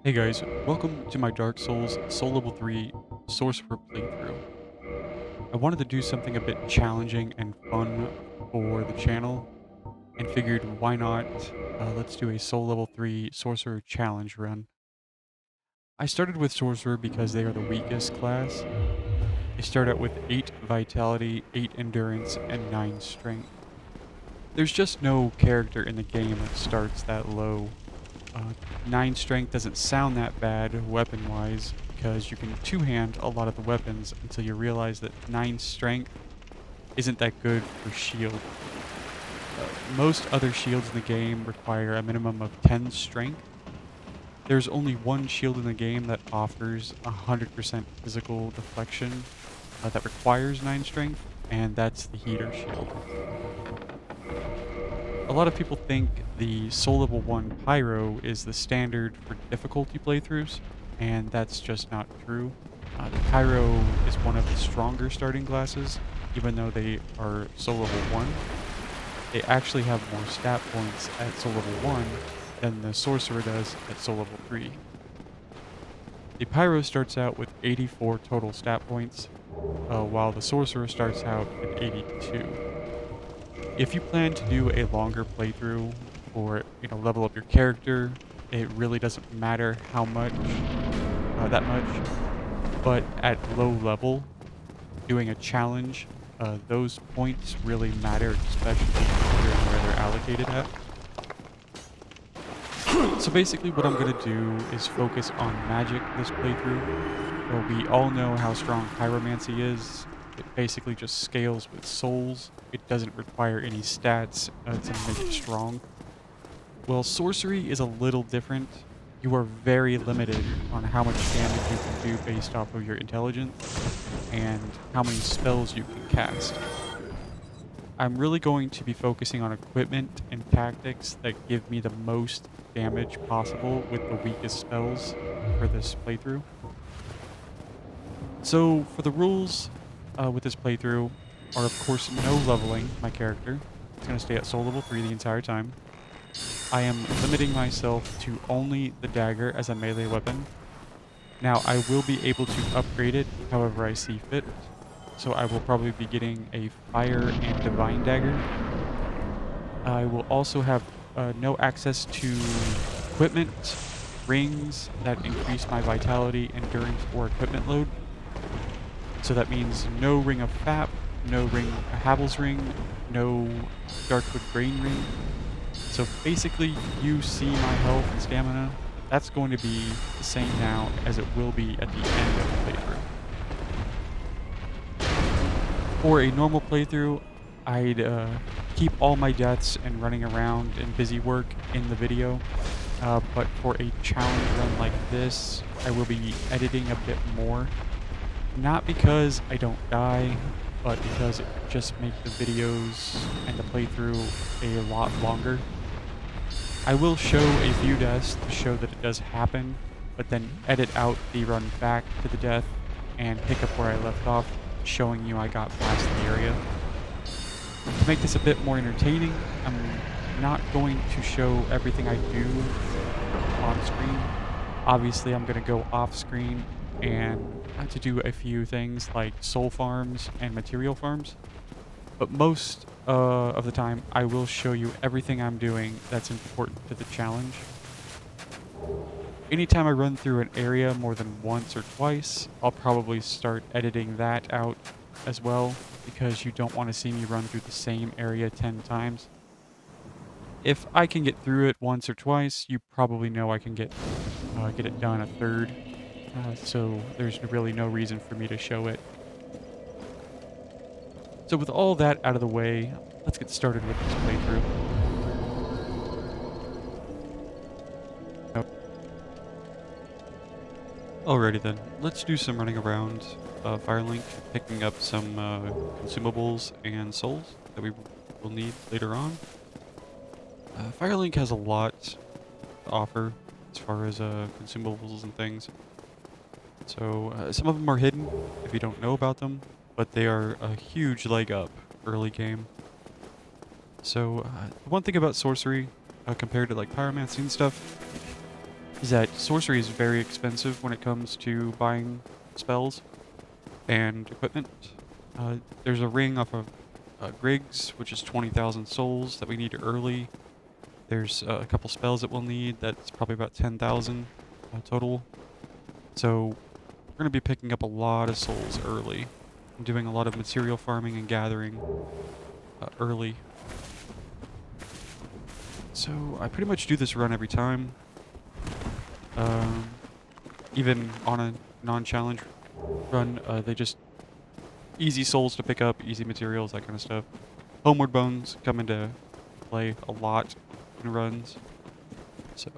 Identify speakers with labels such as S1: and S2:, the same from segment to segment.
S1: Hey guys, welcome to my Dark Souls Soul Level 3 Sorcerer playthrough. I wanted to do something a bit challenging and fun for the channel, and figured why not, let's do a Soul Level 3 Sorcerer challenge run. I started with Sorcerer because they are the weakest class. They start out with 8 Vitality, 8 Endurance, and 9 Strength. There's just no character in the game that starts that low. 9 strength doesn't sound that bad weapon-wise, because you can two-hand a lot of the weapons until you realize that 9 strength isn't that good for shield. Most other shields in the game require a minimum of 10 strength. There's only one shield in the game that offers 100% physical deflection that requires 9 strength, and that's the heater shield. A lot of people think the Soul Level 1 Pyro is the standard for difficulty playthroughs, and that's just not true. The Pyro is one of the stronger starting classes, even though they are Soul Level 1. They actually have more stat points at Soul Level 1 than the Sorcerer does at Soul Level 3. The Pyro starts out with 84 total stat points, while the Sorcerer starts out at 82. If you plan to do a longer playthrough or level up your character, it really doesn't matter how much, that much. But at low level, doing a challenge, those points really matter, especially considering where they're allocated at. So basically what I'm going to do is focus on magic this playthrough. We all know how strong pyromancy is. It basically just scales with souls. It doesn't require any stats to make it strong. Well, sorcery is a little different. You are very limited on how much damage you can do based off of your intelligence and how many spells you can cast. I'm really going to be focusing on equipment and tactics that give me the most damage possible with the weakest spells for this playthrough. So for the rules with this playthrough are of course no leveling my character. It's going to stay at Soul Level 3 the entire time. I am limiting myself to only the dagger as a melee weapon. Now I will be able to upgrade it however I see fit. So I will probably be getting a fire and divine dagger. I will also have no access to equipment, rings that increase my vitality, endurance, or equipment load. So that means no Ring of Fap, no Havel's Ring, no Darkwood Grain Ring. So basically, you see my health and stamina. That's going to be the same now as it will be at the end of the playthrough. For a normal playthrough, I'd keep all my deaths and running around and busy work in the video. But for a challenge run like this, I will be editing a bit more. Not because I don't die, but because it would just make the videos and the playthrough a lot longer. I will show a few deaths to show that it does happen, but then edit out the run back to the death and pick up where I left off, showing you I got past the area. To make this a bit more entertaining, I'm not going to show everything I do on screen. Obviously, I'm going to go off screen and to do a few things like soul farms and material farms. But most of the time, I will show you everything I'm doing that's important to the challenge. Anytime I run through an area more than once or twice, I'll probably start editing that out as well, because you don't want to see me run through the same area 10 times. If I can get through it once or twice, you probably know I can get it done a third. So there's really no reason for me to show it. So with all that out of the way, let's get started with this playthrough. Alrighty then, let's do some running around Firelink, picking up some consumables and souls that we will need later on. Firelink has a lot to offer as far as consumables and things. So some of them are hidden if you don't know about them, but they are a huge leg up early game. So the one thing about sorcery compared to like pyromancy and stuff is that sorcery is very expensive when it comes to buying spells and equipment. There's a ring off of Griggs, which is 20,000 souls that we need early. There's a couple spells that we'll need. That's probably about 10,000 total. So we're going to be picking up a lot of souls early. I'm doing a lot of material farming and gathering early. So I pretty much do this run every time. Even on a non-challenge run, they just easy souls to pick up, easy materials, that kind of stuff. Homeward bones come into play a lot in runs. So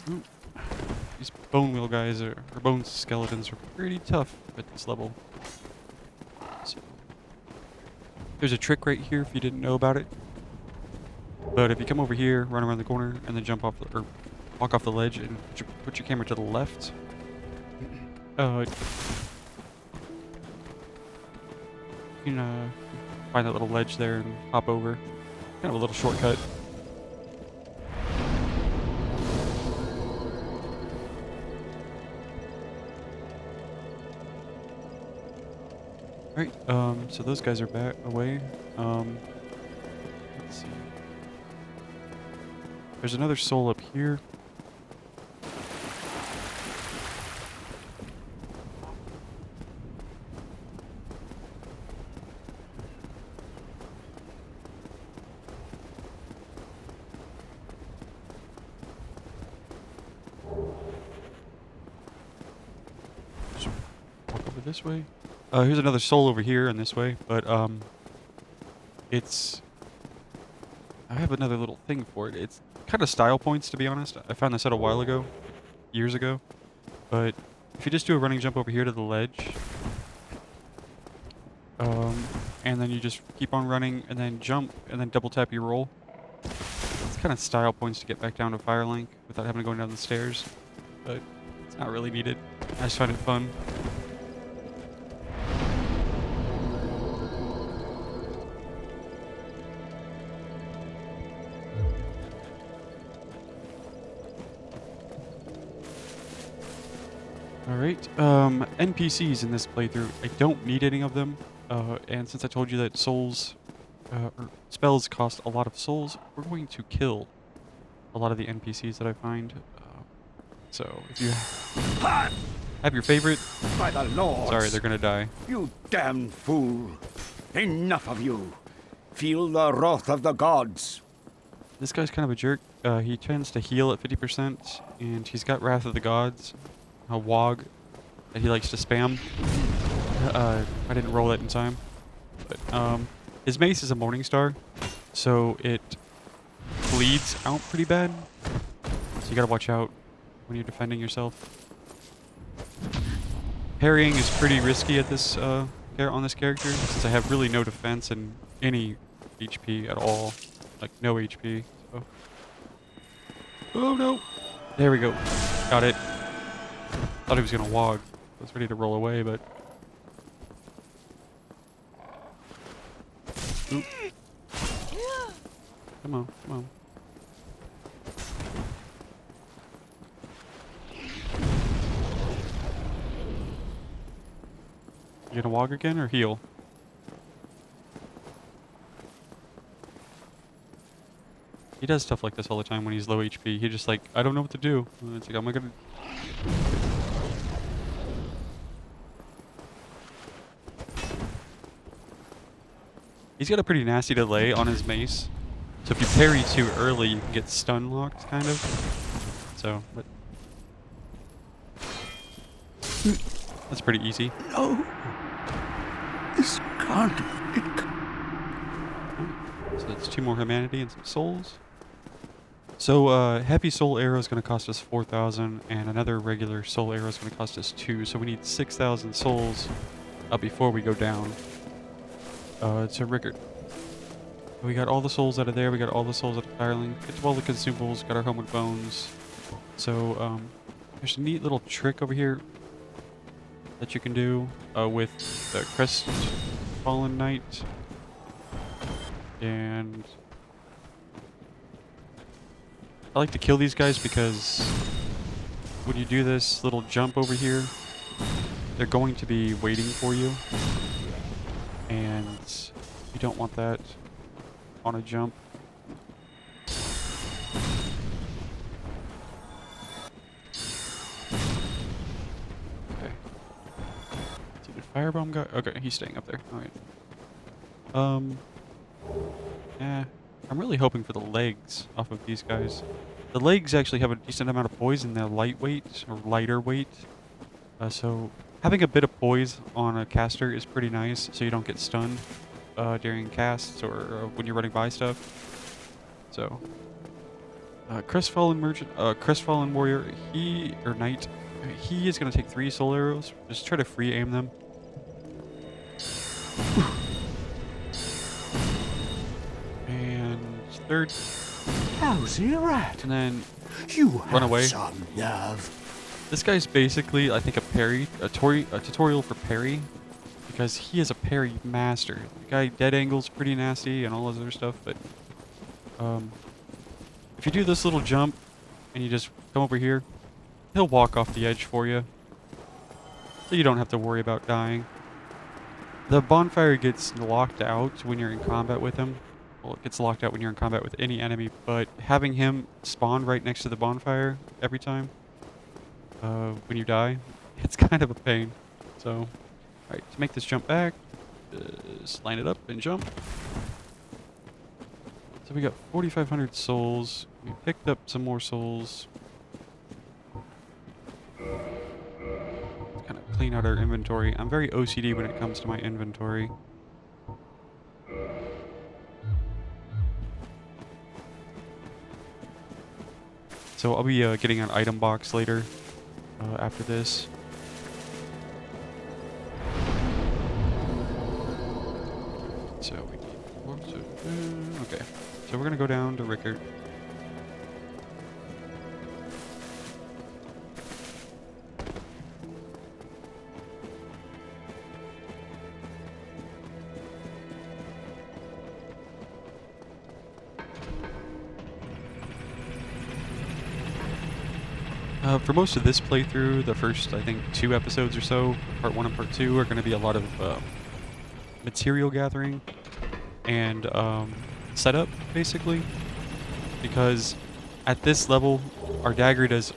S1: ooh, these bone wheel guys or bone skeletons are pretty tough at this level. So there's a trick right here if you didn't know about it. But if you come over here, run around the corner, and then jump off or walk off the ledge and put your camera to the left, you can find that little ledge there and hop over. Kind of a little shortcut. Alright, so those guys are back away. Let's see. There's another soul up here. Just walk over this way. Here's another soul over here and this way, but it's... I have another little thing for it. It's kind of style points, to be honest. I found this out a while ago, years ago. But if you just do a running jump over here to the ledge, and then you just keep on running, and then jump, and then double tap your roll. It's kind of style points to get back down to Firelink without having to go down the stairs. But it's not really needed. I just find it fun. Alright, NPCs in this playthrough, I don't need any of them, and since I told you that souls, or spells cost a lot of souls, we're going to kill a lot of the NPCs that I find. So, if you have your favorite,
S2: by the Lord,
S1: sorry, they're gonna die.
S2: You damned fool! Enough of you! Feel the wrath of the gods!
S1: This guy's kind of a jerk. He tends to heal at 50%, and he's got Wrath of the Gods, a Wog that he likes to spam. I didn't roll that in time. But his mace is a Morning Star, so it bleeds out pretty bad. So you gotta watch out when you're defending yourself. Parrying is pretty risky at this on this character, since I have really no defense and any HP at all. Like no HP. So. Oh no! There we go. Got it. Thought he was gonna wog. I was ready to roll away, but... Oop. Come on, come on. You gonna wog again or heal? He does stuff like this all the time when he's low HP. He just like, I don't know what to do. And it's like, am I gonna... He's got a pretty nasty delay on his mace. So if you parry too early, you can get stun locked, kind of. So, but... That's pretty easy.
S2: No! This can't...
S1: So that's 2 more humanity and some souls. So, Happy Soul Arrow is going to cost us 4,000, and another regular Soul Arrow is going to cost us 2, so we need 6,000 souls before we go down. It's a record. We got all the souls out of there, we got all the souls out of Firelink, get all the consumables, got our homeward bones. So, there's a neat little trick over here that you can do with the crest Fallen Knight. And I like to kill these guys because when you do this little jump over here, they're going to be waiting for you. And you don't want that on a jump. Okay. So did Firebomb go? Okay, he's staying up there. Alright. I'm really hoping for the legs off of these guys. The legs actually have a decent amount of poise and they're lightweight or lighter weight. So having a bit of poise on a caster is pretty nice, so you don't get stunned during casts or when you're running by stuff. So, Crestfallen Merchant, Crestfallen Warrior, Knight, he is gonna take 3 soul arrows. Just try to free aim them. And third.
S2: How's your rat?
S1: And then
S2: You
S1: run
S2: have
S1: away.
S2: some nerve.
S1: This guy's basically, I think, a tutorial for parry, because he is a parry master. The guy dead angles pretty nasty and all this other stuff, but if you do this little jump and you just come over here, he'll walk off the edge for you, so you don't have to worry about dying. The bonfire gets locked out when you're in combat with him. Well, it gets locked out when you're in combat with any enemy, but having him spawn right next to the bonfire every time when you die, it's kind of a pain. So, alright, to make this jump back, just line it up and jump. So we got 4,500 souls. We picked up some more souls. Kind of clean out our inventory. I'm very OCD when it comes to my inventory. So I'll be getting an item box later after this. So we need okay. So we're gonna go down to Rickert. For most of this playthrough, the first, I think, 2 episodes or so, part 1 and part 2, are going to be a lot of material gathering and setup, basically. Because at this level, our dagger does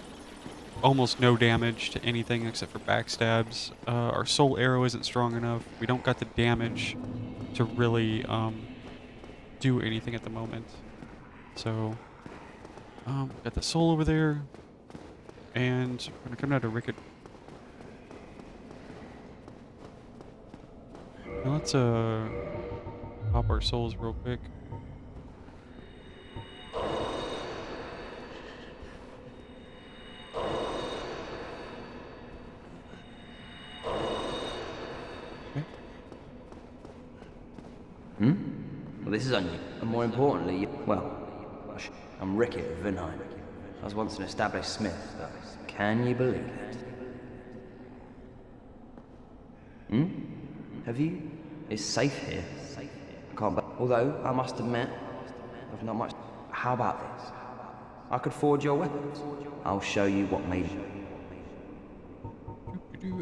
S1: almost no damage to anything except for backstabs. Our soul arrow isn't strong enough. We don't got the damage to really do anything at the moment. So, got the soul over there. And we're gonna come down to Rickert. Now let's pop our souls real quick. Okay.
S3: Well, this is unusual. And more importantly, well, I'm Rickert of Vinheim. I was once an established smith, though. Can you believe it? Have you? It's safe here. I can't, but although I must admit, I've not much. How about this? I could forge your weapons. I'll show you what made you.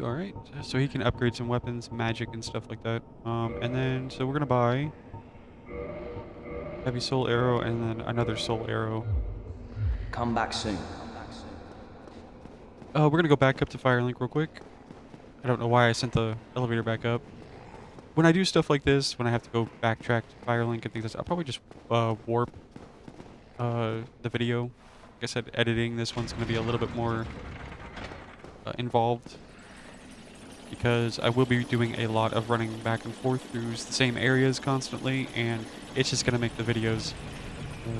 S1: Alright, so he can upgrade some weapons, magic and stuff like that. And then, so we're gonna buy heavy soul arrow and then another soul arrow.
S3: Come back soon.
S1: We're gonna go back up to Firelink real quick. I don't know why I sent the elevator back up. When I do stuff like this, when I have to go backtrack to Firelink and things like that, I'll probably just warp the video. Like I said, editing this one's gonna be a little bit more involved, because I will be doing a lot of running back and forth through the same areas constantly, and it's just gonna make the videos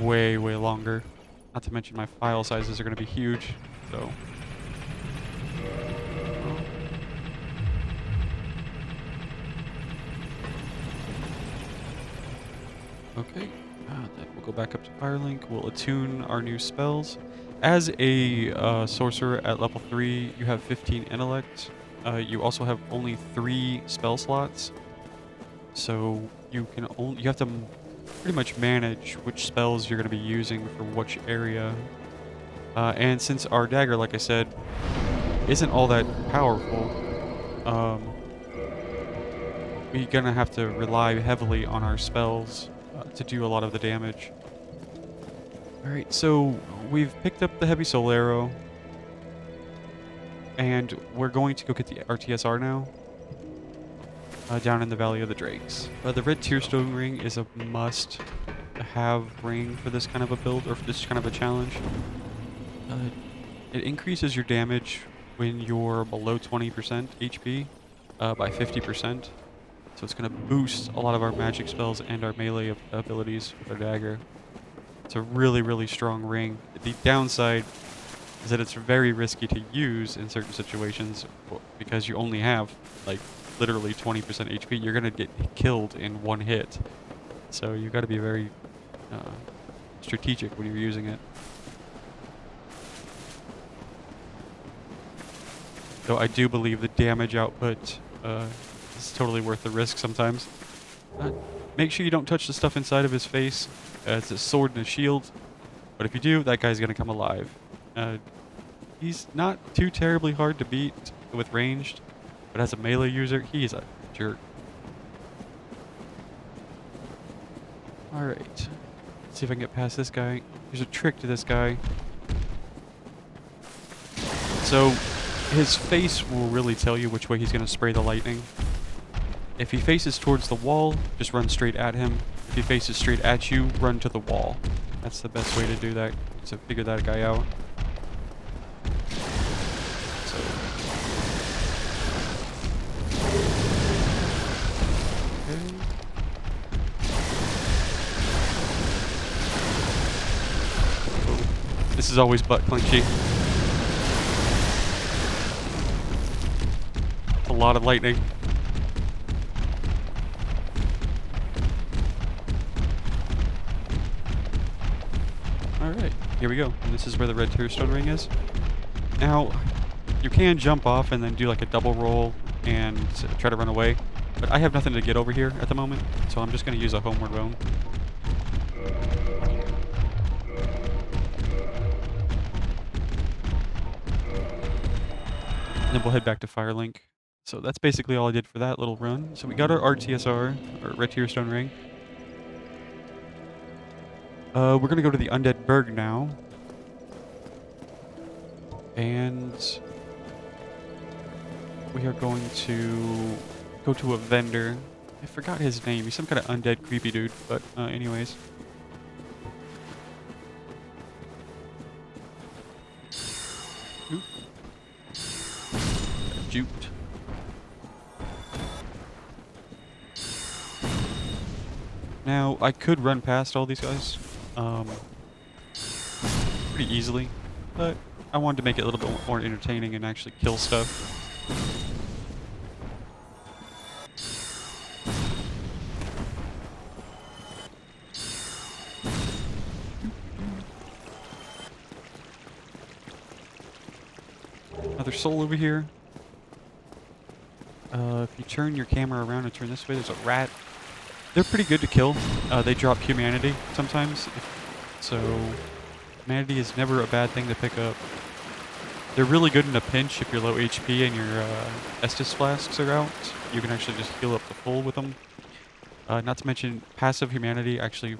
S1: way, way longer. Not to mention my file sizes are gonna be huge, so. Okay, then we'll go back up to Firelink. We'll attune our new spells. As a sorcerer at level 3, you have 15 intellect. You also have only 3 spell slots. So you have to pretty much manage which spells you're going to be using for which area. And since our dagger, like I said, isn't all that powerful, we're going to have to rely heavily on our spells to do a lot of the damage. Alright, so we've picked up the heavy soul arrow, and we're going to go get the RTSR now, down in the Valley of the Drakes. The red tearstone ring is a must-have ring for this kind of a build, or for this kind of a challenge. It increases your damage when you're below 20% HP by 50%. So it's going to boost a lot of our magic spells and our melee abilities with our dagger. It's a really, really strong ring. The downside is that it's very risky to use in certain situations because you only have, like, literally 20% HP. You're going to get killed in one hit. So you've got to be very strategic when you're using it. Though I do believe the damage output is totally worth the risk sometimes. Make sure you don't touch the stuff inside of his face. It's a sword and a shield. But if you do, that guy's going to come alive. He's not too terribly hard to beat with ranged, but as a melee user, he's a jerk. Alright. Let's see if I can get past this guy. There's a trick to this guy. So, his face will really tell you which way he's going to spray the lightning. If he faces towards the wall, just run straight at him. If he faces straight at you, run to the wall. That's the best way to do that, to figure that guy out. So. Okay. Oh, this is always butt clenchy. A lot of lightning. Alright, here we go. And this is where the red tearstone ring is. Now, you can jump off and then do like a double roll and try to run away. But I have nothing to get over here at the moment, so I'm just going to use a homeward bone. And then we'll head back to Firelink. So that's basically all I did for that little run. So we got our RTSR, or red tearstone ring. We're going to go to the Undead Burg now. And we are going to go to a vendor. I forgot his name. He's some kind of undead creepy dude, but anyways. Oop. Juked. Now, I could run past all these guys pretty easily, but I wanted to make it a little bit more entertaining and actually kill stuff. Another soul over here. If you turn your camera around and turn this way, there's a rat. They're pretty good to kill. They drop humanity sometimes. So, humanity is never a bad thing to pick up. They're really good in a pinch if you're low HP and your Estus flasks are out. You can actually just heal up the full with them. Not to mention, passive humanity actually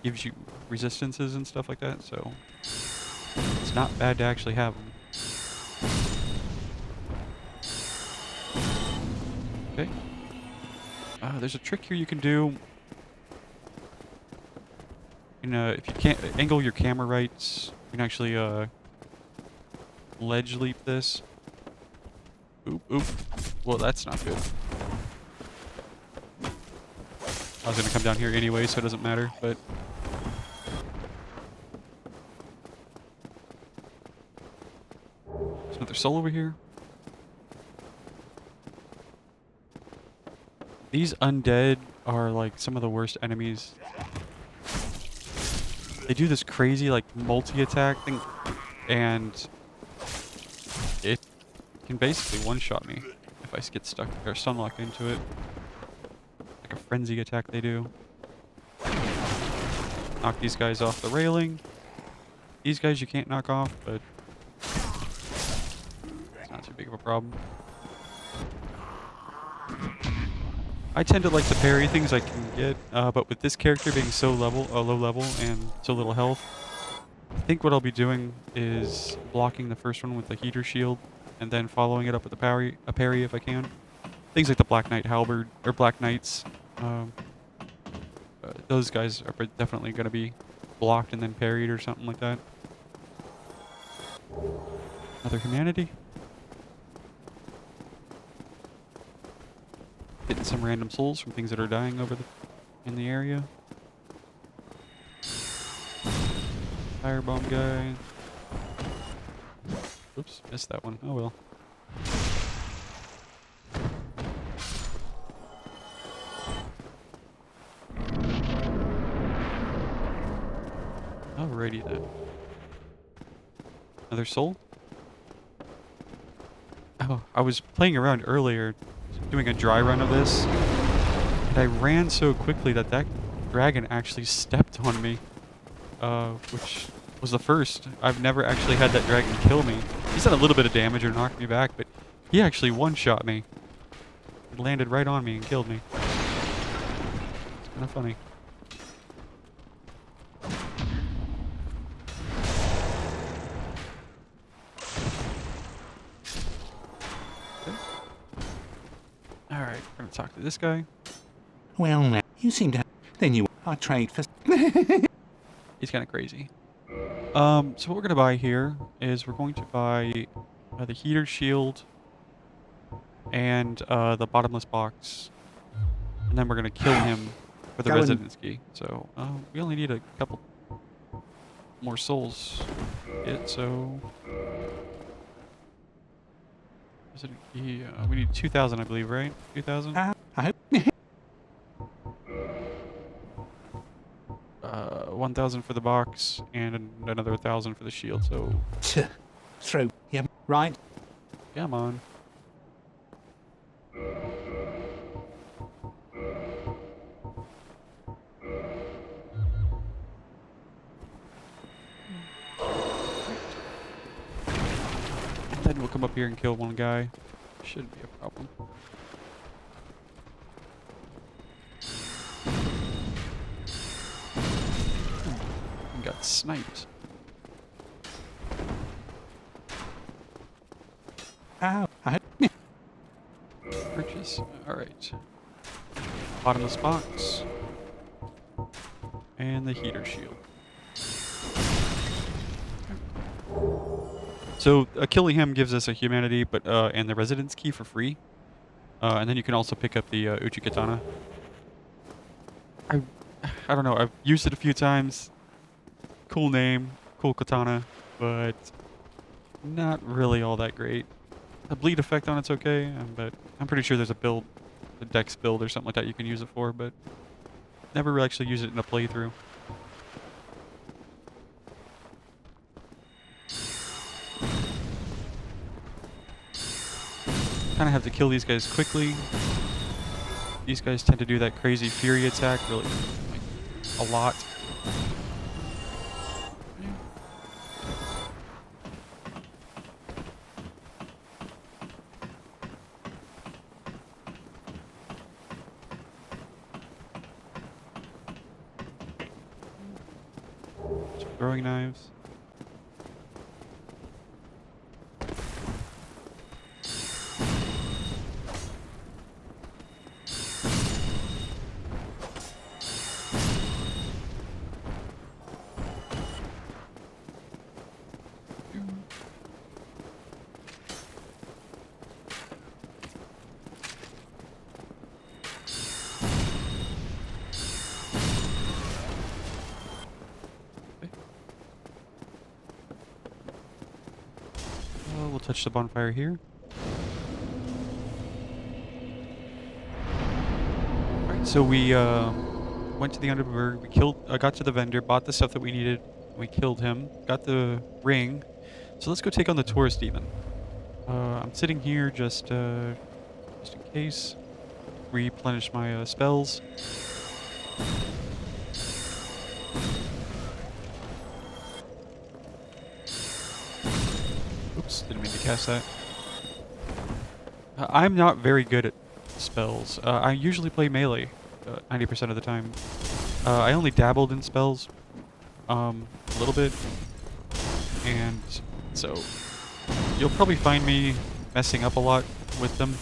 S1: gives you resistances and stuff like that, so it's not bad to actually have them. Okay. There's a trick here you can do. If you can't angle your camera right, you can actually ledge leap this. Oop, oop. Well, that's not good. I was gonna come down here anyway, so it doesn't matter, but... There's another soul over here. These undead are like some of the worst enemies. They do this crazy like multi-attack thing, and it can basically one-shot me if I get stuck or sunlock into it. like a frenzy attack they do. Knock these guys off the railing. These guys you can't knock off, but it's not too big of a problem. I tend to like to parry things I can get, but with this character being so low level and so little health, I think what I'll be doing is blocking the first one with the heater shield, and then following it up with a parry if I can. Things like the Black Knight halberd or Black Knights, those guys are definitely going to be blocked and then parried or something like that. Another humanity. Getting some random souls from things that are dying in the area. Firebomb guy. Oops, missed that one. Oh well. Alrighty then. Another soul? Oh, I was playing around earlier, doing a dry run of this, and I ran so quickly that dragon actually stepped on me, which was the first. I've never actually had that dragon kill me. He's done a little bit of damage or knocked me back, but he actually one-shot me. It landed right on me and killed me. It's kind of funny. Alright, we're gonna talk to this guy.
S4: Well, now, you seem to have... Then you... I trade for...
S1: He's kind of crazy. So what we're gonna buy here is we're going to buy the heater shield and the bottomless box, and then we're gonna kill him for the residence key. So we only need a couple more souls. So resident key. We need 2,000, I believe, right? 2,000.
S4: I hope...
S1: 1,000 for the box and another 1,000 for the shield. So
S4: Through. Yeah, right.
S1: come on. Then we'll come up here and kill one guy. Shouldn't be a problem. Got sniped.
S4: Ow. I hope...
S1: Purchase. Alright. Bottomless box. And the heater shield. So killing him gives us a humanity, but and the residence key for free. And then you can also pick up the Uchi Katana. I don't know. I've used it a few times. Cool name, cool katana, but not really all that great. The bleed effect on it's okay, but I'm pretty sure there's a build, a dex build or something like that you can use it for, but never really actually use it in a playthrough. Kind of have to kill these guys quickly. These guys tend to do that crazy fury attack really like, a lot. Throwing knives. We'll touch the bonfire here. Alright, so we went to the Undead Burg, we got to the vendor, bought the stuff that we needed, we killed him, got the ring. So let's go take on the tourist demon. I'm sitting here just in case. replenish my spells. Oops, didn't mean to cast that. I'm not very good at spells. I usually play melee 90% of the time. I only dabbled in spells a little bit, and so you'll probably find me messing up a lot with them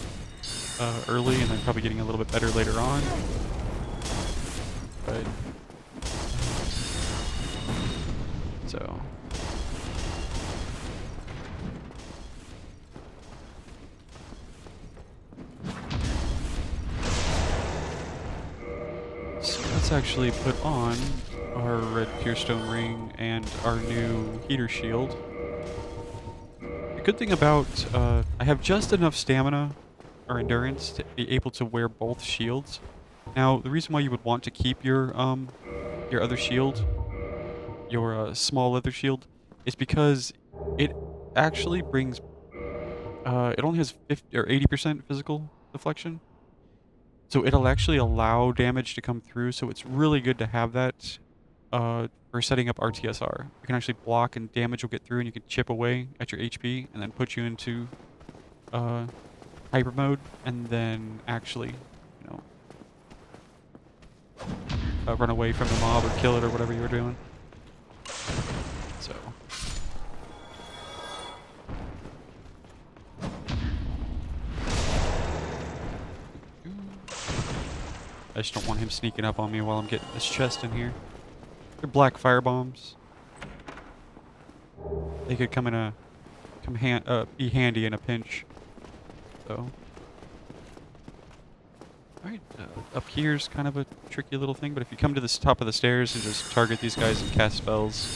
S1: early, and then probably getting a little bit better later on. But so. Let's actually put on our red Pierstone ring and our new heater shield. The good thing about I have just enough stamina or endurance to be able to wear both shields. Now, the reason why you would want to keep your other shield, your small leather shield, is because it actually brings it only has 50 or 80% physical deflection. So it'll actually allow damage to come through, so it's really good to have that for setting up RTSR. You can actually block and damage will get through, and you can chip away at your HP, and then put you into hyper mode, and then actually, you know, run away from the mob or kill it or whatever you were doing. So. I just don't want him sneaking up on me while I'm getting this chest in here. They're black fire bombs. They could come in be handy in a pinch. So, alright, up here's kind of a tricky little thing, but if you come to the top of the stairs and just target these guys and cast spells,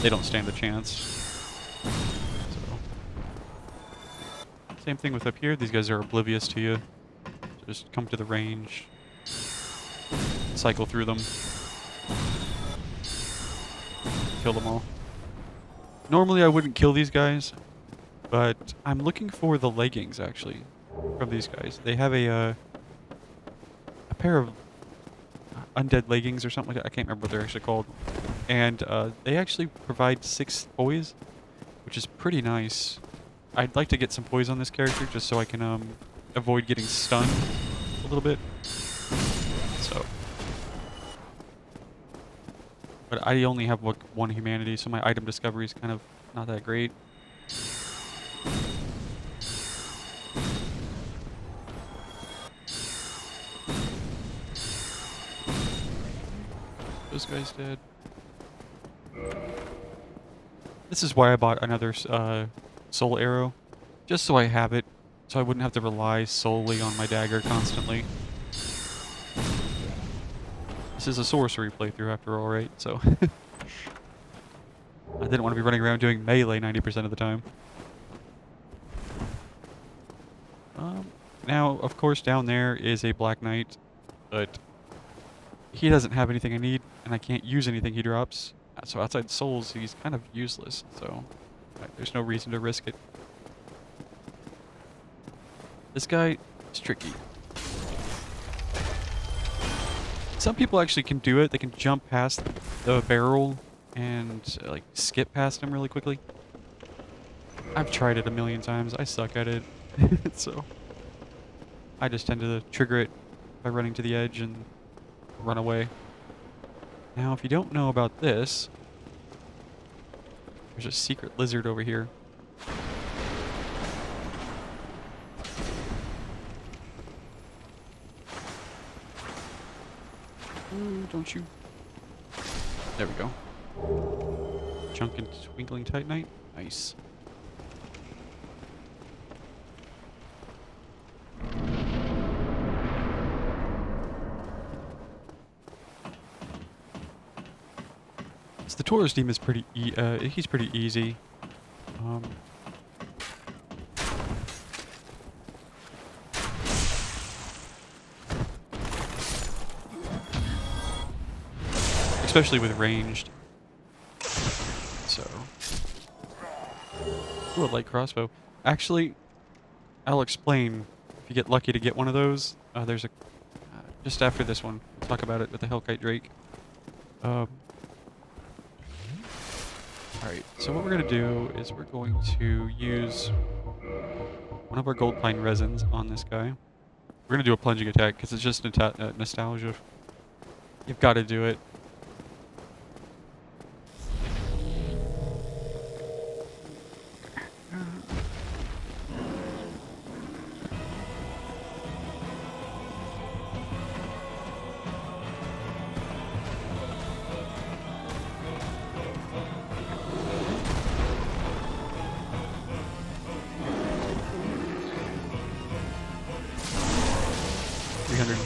S1: they don't stand a chance. So, same thing with up here. These guys are oblivious to you. So just come to the range. Cycle through them. Kill them all. Normally I wouldn't kill these guys, but I'm looking for the leggings actually from these guys. They have a pair of undead leggings or something like that. I can't remember what they're actually called. And they actually provide 6 poise, which is pretty nice. I'd like to get some poise on this character just so I can avoid getting stunned a little bit. So, but I only have one humanity, so my item discovery is kind of not that great. Those guys dead. This is why I bought another soul arrow, just so I have it, so I wouldn't have to rely solely on my dagger constantly. This is a sorcery playthrough after all, right? So I didn't want to be running around doing melee 90% of the time. Now, of course, down there is a Black Knight, but he doesn't have anything I need, and I can't use anything he drops. So outside souls, he's kind of useless. So there's no reason to risk it. This guy is tricky. Some people actually can do it. They can jump past the barrel and like skip past him really quickly. I've tried it a million times. I suck at it. So I just tend to trigger it by running to the edge and run away. Now, if you don't know about this, there's a secret lizard over here. Ooh, don't you? There we go. Chunk and Twinkling Titanite. Nice. So the Taurus Demon is pretty he's pretty easy. Especially with ranged. So, ooh, a light crossbow. Actually, I'll explain you get lucky to get one of those, there's a just after this one. We'll talk about it with the Hellkite Drake. All right. So what we're gonna do is we're going to use one of our gold pine resins on this guy. We're gonna do a plunging attack because it's just nostalgia. You've got to do it.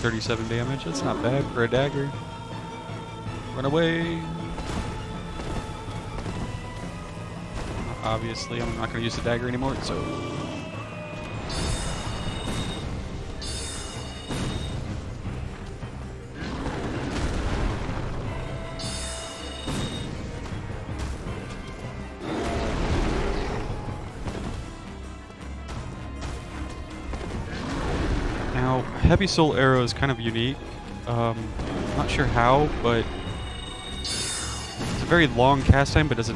S1: .337 damage. That's not bad for a dagger. Run away. Obviously, I'm not going to use the dagger anymore, so... Now, Heavy Soul Arrow is kind of unique. Not sure how, but it's a very long cast time, but does a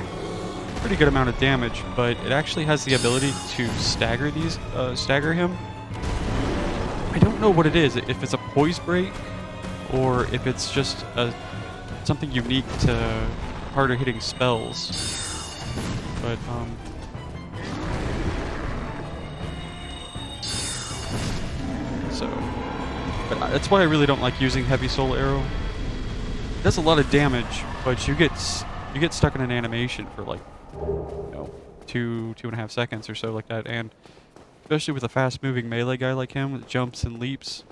S1: pretty good amount of damage. But it actually has the ability to stagger him. I don't know what it is. If it's a poise break, or if it's just something unique to harder hitting spells. But But that's why I really don't like using Heavy Soul Arrow. It does a lot of damage, but you get stuck in an animation for like, you know, 2.5 seconds or so like that, and especially with a fast-moving melee guy like him that jumps and leaps,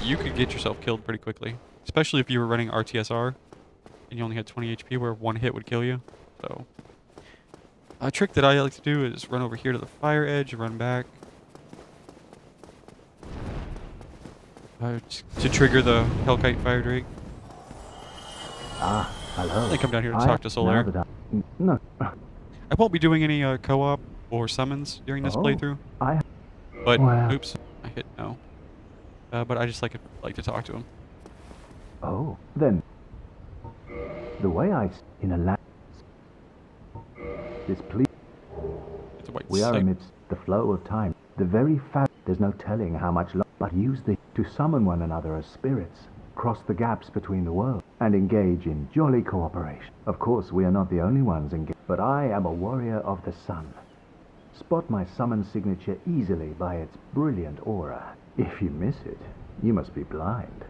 S1: you could get yourself killed pretty quickly. Especially if you were running RTSR and you only had 20 HP, where one hit would kill you. So, a trick that I like to do is run over here to the fire edge, run back. To trigger the Hellkite Fire Drake.
S5: Ah, hello.
S1: They come down here to talk to Solar.
S5: No.
S1: I won't be doing any co-op or summons during this playthrough. But
S5: Well.
S1: oops, I hit no. But I just like to talk to him.
S5: Oh, then. The way in a land. Displeased.
S1: It's a white
S5: We are
S1: sight.
S5: amidst the flow of time. The very fact there's no telling how much but use to summon one another as spirits, cross the gaps between the worlds, and engage in jolly cooperation. Of course, we are not the only ones engaged, but I am a warrior of the sun. Spot my summon signature easily by its brilliant aura. If you miss it, you must be blind.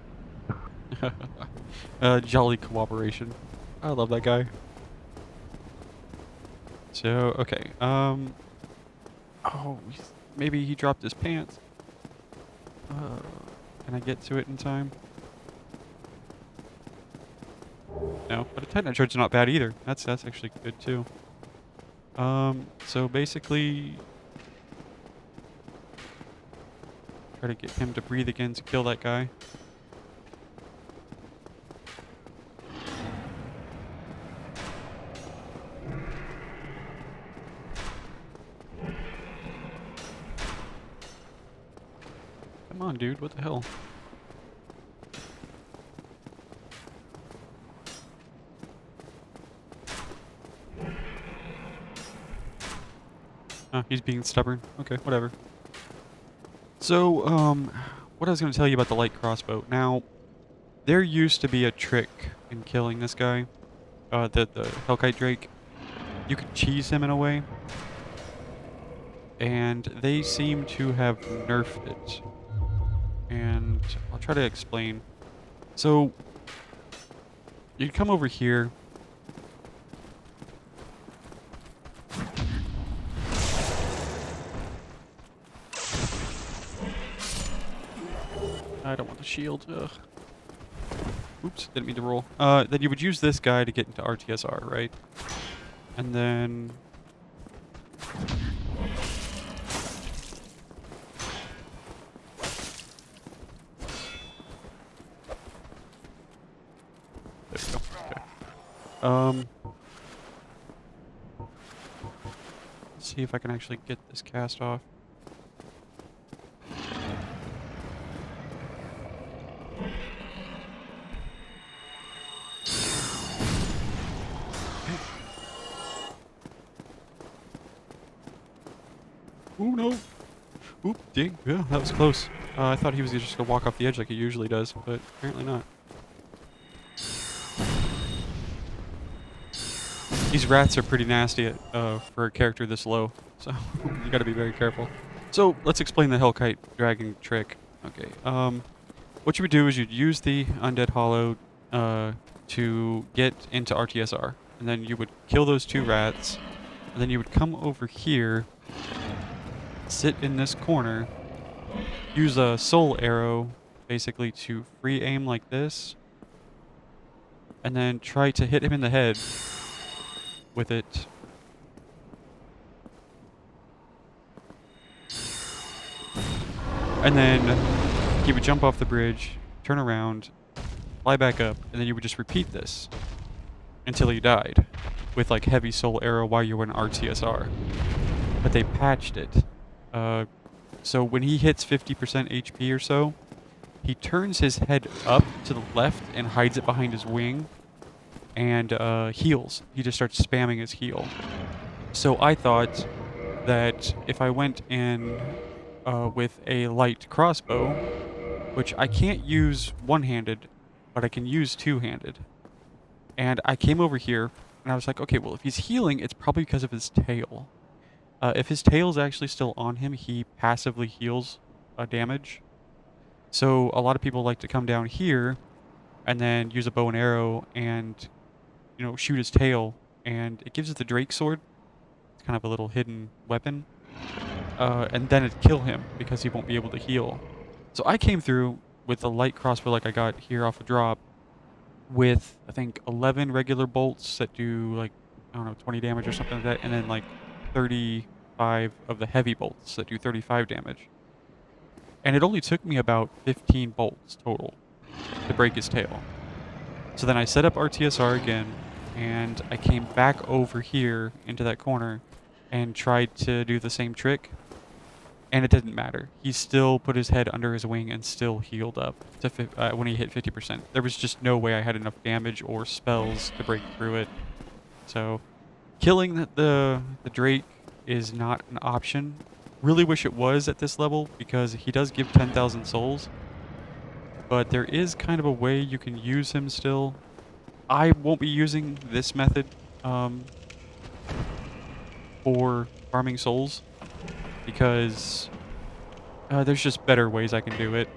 S1: Jolly cooperation. I love that guy. So, okay. Oh, maybe he dropped his pants. Can I get to it in time? No, but a Titanite Charge is not bad either. That's actually good too. So basically, try to get him to breathe again to kill that guy. Come on, dude, what the hell? Oh, he's being stubborn. Okay, whatever. So, what I was going to tell you about the light crossbow. Now, there used to be a trick in killing this guy, the Hellkite Drake. You could cheese him in a way, and they seem to have nerfed it. And I'll try to explain. So, you come over here. I don't want the shield. Ugh. Oops, didn't mean to roll. Then you would use this guy to get into RTSR, right? And then... There we go. Okay. Let's see if I can actually get this cast off. Oh no! Oop, dang, yeah, that was close. I thought he was just gonna walk off the edge like he usually does, but apparently not. These rats are pretty nasty for a character this low, so you gotta be very careful. So let's explain the Hellkite dragon trick. Okay, what you would do is you'd use the Undead Hollow to get into RTSR, and then you would kill those 2 rats, and then you would come over here, sit in this corner, use a soul arrow basically to free aim like this, and then try to hit him in the head with it. And then he would jump off the bridge, turn around, fly back up, and then you would just repeat this until he died with like heavy soul arrow while you were in RTSR. But they patched it. So when he hits 50% HP or so, he turns his head up to the left and hides it behind his wing and heals. He just starts spamming his heal. So I thought that if I went in with a light crossbow, which I can't use one-handed, but I can use two-handed. And I came over here, and I was like, okay, well, if he's healing, it's probably because of his tail. If his tail's actually still on him, he passively heals damage. So a lot of people like to come down here and then use a bow and arrow and, you know, shoot his tail. And it gives it the Drake sword. It's kind of a little hidden weapon. And then it'd kill him because he won't be able to heal. So I came through with a light crossbow like I got here off a drop with, I think, 11 regular bolts that do, like, I don't know, 20 damage or something like that. And then, like, 35 of the heavy bolts that do 35 damage. And it only took me about 15 bolts total to break his tail. So then I set up RTSR again, and I came back over here into that corner and tried to do the same trick. And it didn't matter. He still put his head under his wing and still healed up to when he hit 50%. There was just no way I had enough damage or spells to break through it. So killing the Drake is not an option. Really wish it was at this level because he does give 10,000 souls. But there is kind of a way you can use him still. I won't be using this method for farming souls because there's just better ways I can do it.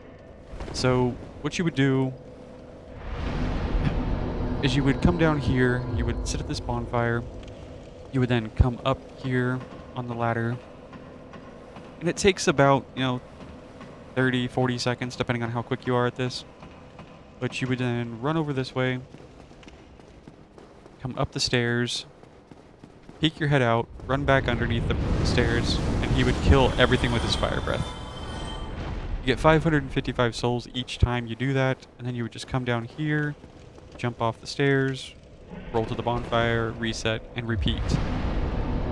S1: So what you would do is you would come down here, you would sit at this bonfire, you would then come up here on the ladder, and it takes about, 30, 40 seconds depending on how quick you are at this. But you would then run over this way, come up the stairs, peek your head out, run back underneath the stairs, and he would kill everything with his fire breath. You get 555 souls each time you do that, and then you would just come down here, jump off the stairs, roll to the bonfire, reset, and repeat.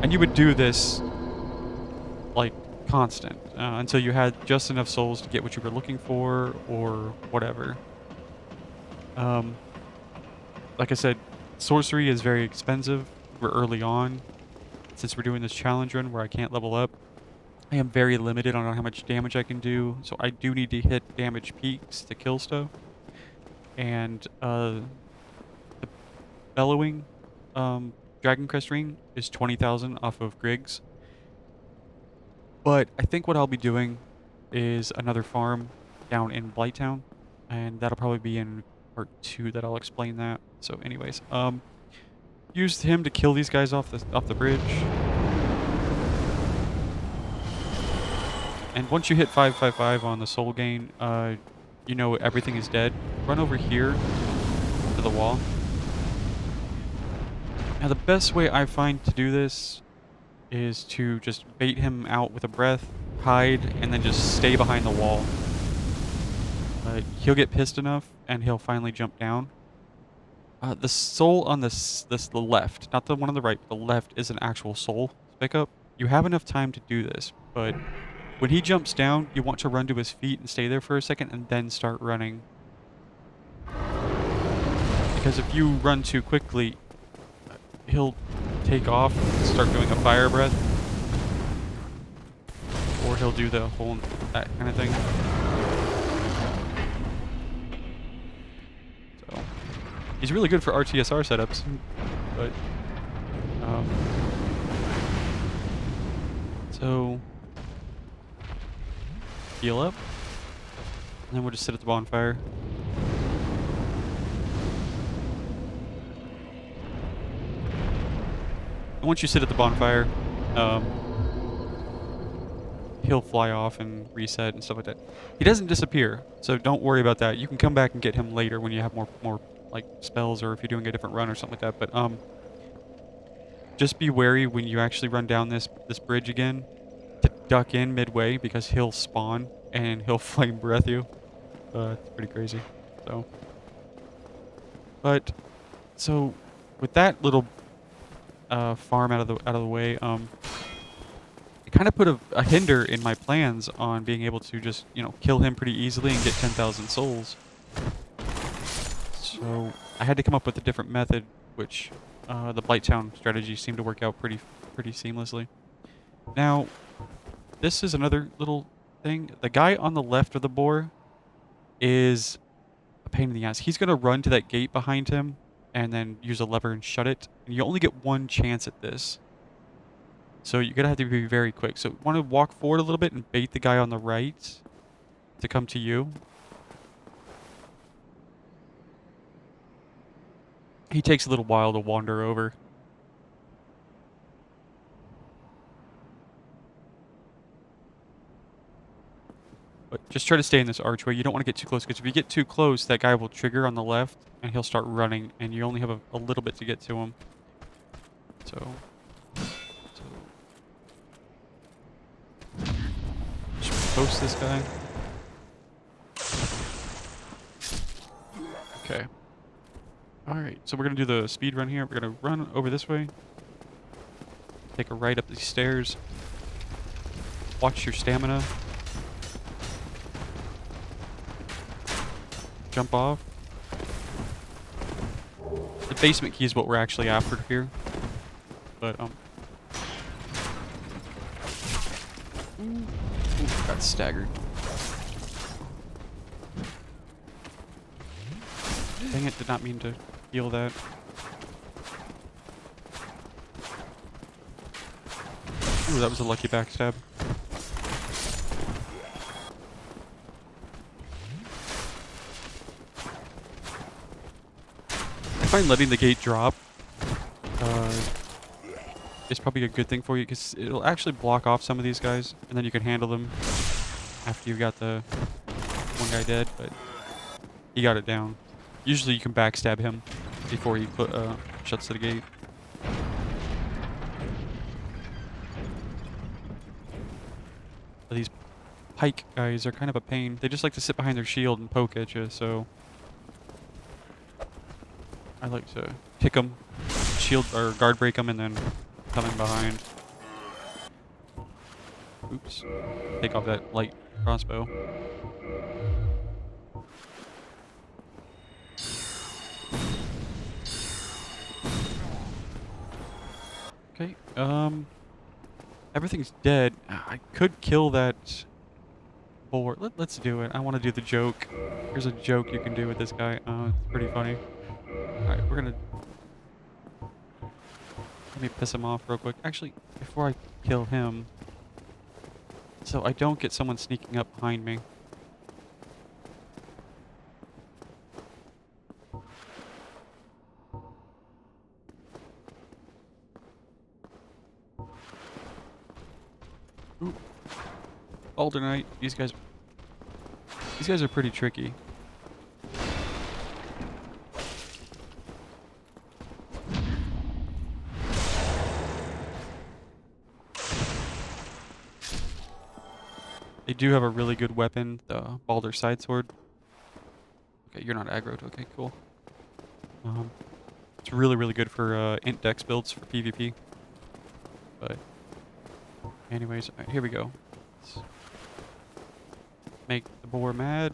S1: And you would do this, like, constant, until you had just enough souls to get what you were looking for, or whatever. Like I said, sorcery is very expensive. We're early on. Since we're doing this challenge run where I can't level up, I am very limited on how much damage I can do, so I do need to hit damage peaks to kill stuff. And the bellowing Dragon Crest ring is 20,000 off of Griggs. But I think what I'll be doing is another farm down in Blighttown, and that'll probably be in part 2 that I'll explain that. So anyways, used him to kill these guys off the bridge. And once you hit 555 on the soul gain, you know everything is dead. Run over here to the wall. Now the best way I find to do this is to just bait him out with a breath, hide, and then just stay behind the wall. He'll get pissed enough, and he'll finally jump down. The soul on the left, not the one on the right, but the left is an actual soul pickup. You have enough time to do this, but when he jumps down, you want to run to his feet and stay there for a second and then start running. Because if you run too quickly, he'll take off and start doing a fire breath. he'll do the whole that kind of thing. So he's really good for RTSR setups, but so heal up, and then we'll just sit at the bonfire. And once you sit at the bonfire, he'll fly off and reset and stuff like that. He doesn't disappear, so don't worry about that. You can come back and get him later when you have more like spells, or if you're doing a different run or something like that. But just be wary when you actually run down this bridge again to duck in midway, because he'll spawn and he'll flame breath you. It's pretty crazy. So with that little farm out of the way, it kind of put a hinder in my plans on being able to just, you know, kill him pretty easily and get 10,000 souls. So I had to come up with a different method, which the Blighttown strategy seemed to work out pretty seamlessly. Now, this is another little thing. The guy on the left of the boar is a pain in the ass. He's going to run to that gate behind him and then use a lever and shut it. And you only get one chance at this. So you're going to have to be very quick. So want to walk forward a little bit and bait the guy on the right to come to you. He takes a little while to wander over. But just try to stay in this archway. You don't want to get too close, because if you get too close, that guy will trigger on the left and he'll start running, and you only have a little bit to get to him. So just post this guy. Okay. Alright, so we're going to do the speed run here. We're going to run over this way. Take a right up these stairs. Watch your stamina. Jump off. The basement key is what we're actually after here. But, Ooh, got staggered. Dang it, did not mean to heal that. Ooh, that was a lucky backstab. I find letting the gate drop is probably a good thing for you, because it'll actually block off some of these guys, and then you can handle them after you've got the one guy dead, but he got it down. Usually you can backstab him before he shuts the gate. But these pike guys are kind of a pain. They just like to sit behind their shield and poke at you, so I like to kick them, shield or guard break them, and then come in behind. Oops. Take off that light crossbow. Okay, everything's dead. I could kill that boar. Let's do it. I want to do the joke. Here's a joke you can do with this guy. It's pretty funny. Alright, we're gonna... Let me piss him off real quick. Actually, before I kill him, so I don't get someone sneaking up behind me. Ooh. Alder Knight. These guys are pretty tricky. They do have a really good weapon, the Balder Sidesword. Okay, you're not aggroed. Okay, cool. It's really, really good for int dex builds for PvP. But anyways, alright, here we go. Let's make the boar mad.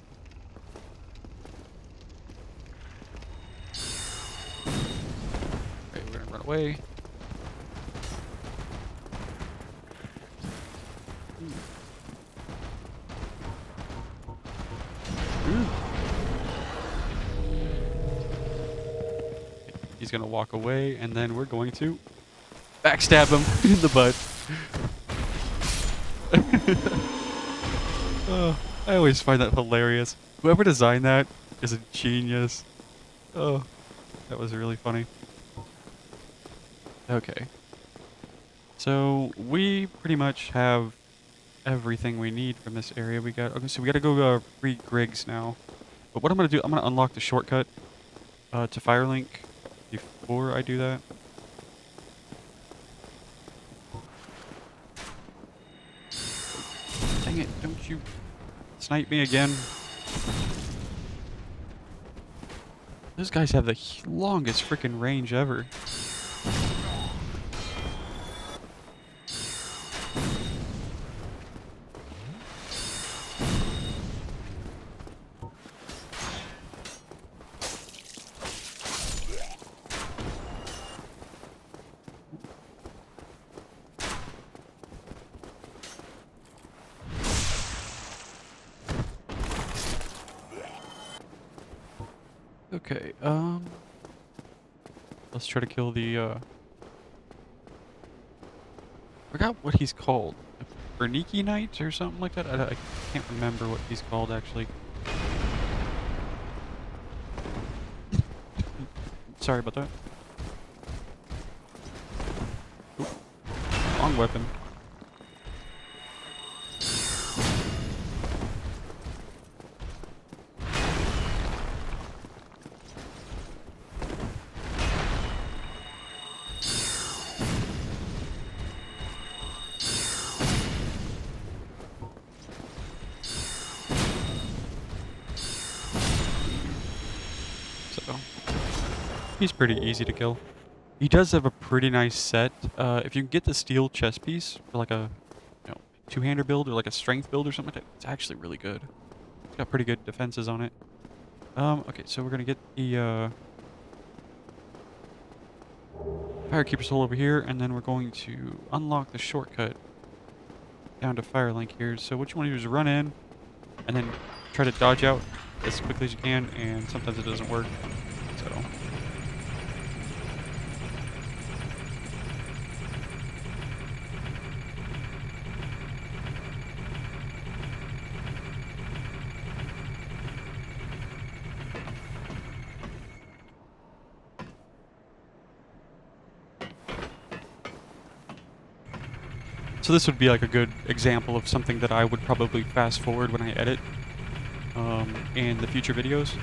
S1: Okay, we're gonna run away. he's gonna walk away, and then we're going to backstab him in the butt. I always find that hilarious. Whoever designed that is a genius. Oh, that was really funny. Okay. So we pretty much have everything we need from this area. Okay, so we gotta go free Griggs now. But what I'm gonna do, I'm gonna unlock the shortcut to Firelink before I do that. Dang it, don't you snipe me again. Those guys have the longest freaking range ever. Okay, let's try to kill the, forgot what he's called. Berniki Knight or something like that? I can't remember what he's called, actually. Sorry about that. Oop. Wrong weapon. So, he's pretty easy to kill. He does have a pretty nice set. If you can get the steel chest piece for like a, two-hander build or like a strength build or something like that, it's actually really good. It's got pretty good defenses on it. Okay, so we're gonna get the Firekeeper Soul over here, and then we're going to unlock the shortcut down to Firelink here. So what you want to do is run in, and then try to dodge out as quickly as you can, and sometimes it doesn't work. So. So this would be like a good example of something that I would probably fast forward when I edit in the future videos,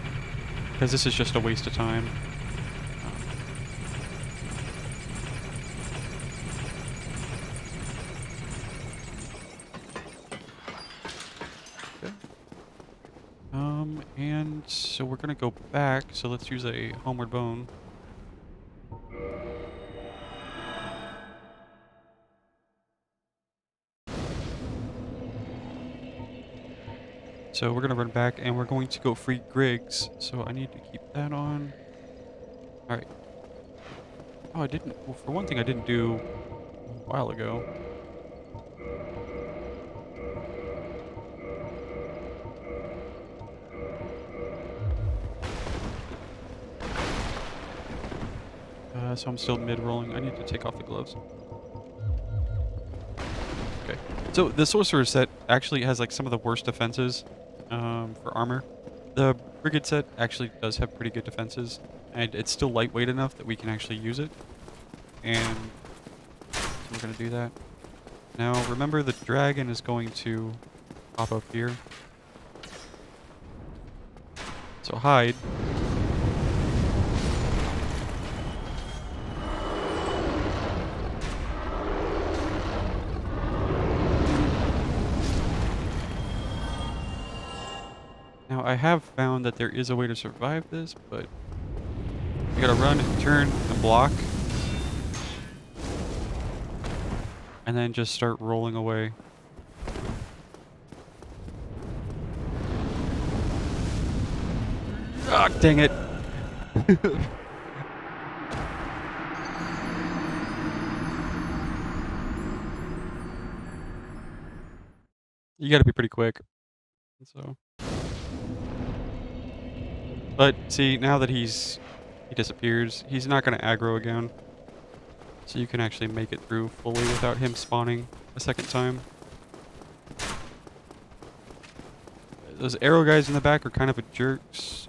S1: because this is just a waste of time. Okay. And so we're gonna go back, so let's use a homeward bone. So we're gonna run back, and we're going to go free Griggs. So I need to keep that on. All right. Oh, I didn't. Well, for one thing, I didn't do a while ago. So I'm still mid-rolling. I need to take off the gloves. Okay. So the Sorcerer set actually has like some of the worst defenses for armor. The Brigade set actually does have pretty good defenses, and it's still lightweight enough that we can actually use it. And so we're going to do that. Now remember, the dragon is going to pop up here. So hide. Now, I have found that there is a way to survive this, but you gotta run and turn and block. And then just start rolling away. Ah, dang it. You gotta be pretty quick. So. But see, now that he's he disappears. He's not going to aggro again. So you can actually make it through fully without him spawning a second time. Those arrow guys in the back are kind of a jerks.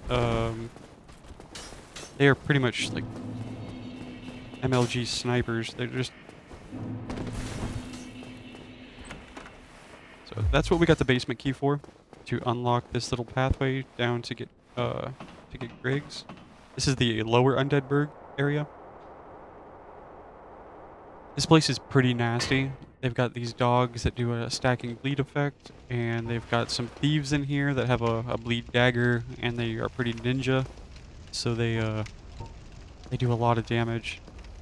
S1: They are pretty much like MLG snipers. They're just... So that's what we got the basement key for, to unlock this little pathway down to get Griggs. This is the lower Undead Burg area. This place is pretty nasty. They've got these dogs that do a stacking bleed effect, and they've got some thieves in here that have a bleed dagger, and they are pretty ninja, so they do a lot of damage.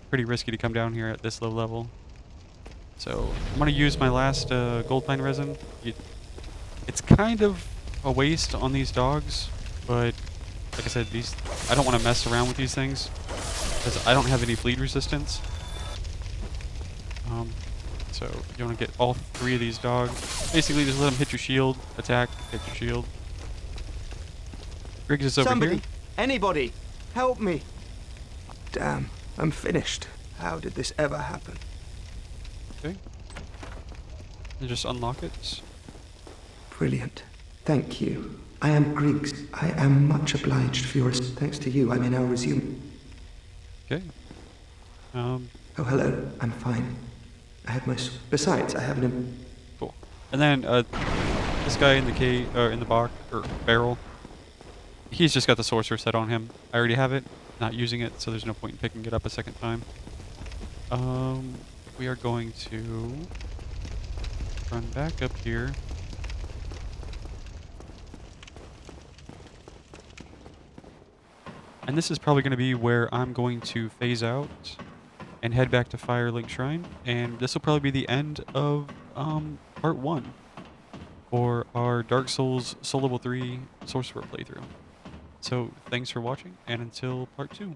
S1: Pretty risky to come down here at this low level. So I'm gonna use my last gold pine resin. It's kind of a waste on these dogs, but like I said, I don't want to mess around with these things because I don't have any bleed resistance. So you want to get all 3 of these dogs. Basically, just let them hit your shield, attack, hit your shield. Griggs is over here.
S6: Anybody, help me! Damn, I'm finished. How did this ever happen?
S1: Okay. And just unlock it.
S6: Brilliant. Thank you. I am Griggs. I am much obliged for your... Thanks to you, I may now resume.
S1: Okay.
S6: Oh, hello. I'm fine. I have my... Besides, I have an...
S1: Cool. And then this guy in the in the box or barrel, he's just got the sorcerer set on him. I already have it, not using it, so there's no point in picking it up a second time. We are going to run back up here. And this is probably going to be where I'm going to phase out and head back to Firelink Shrine. And this will probably be the end of part 1 for our Dark Souls Soul Level 3 Sorcerer playthrough. So thanks for watching, and until part 2.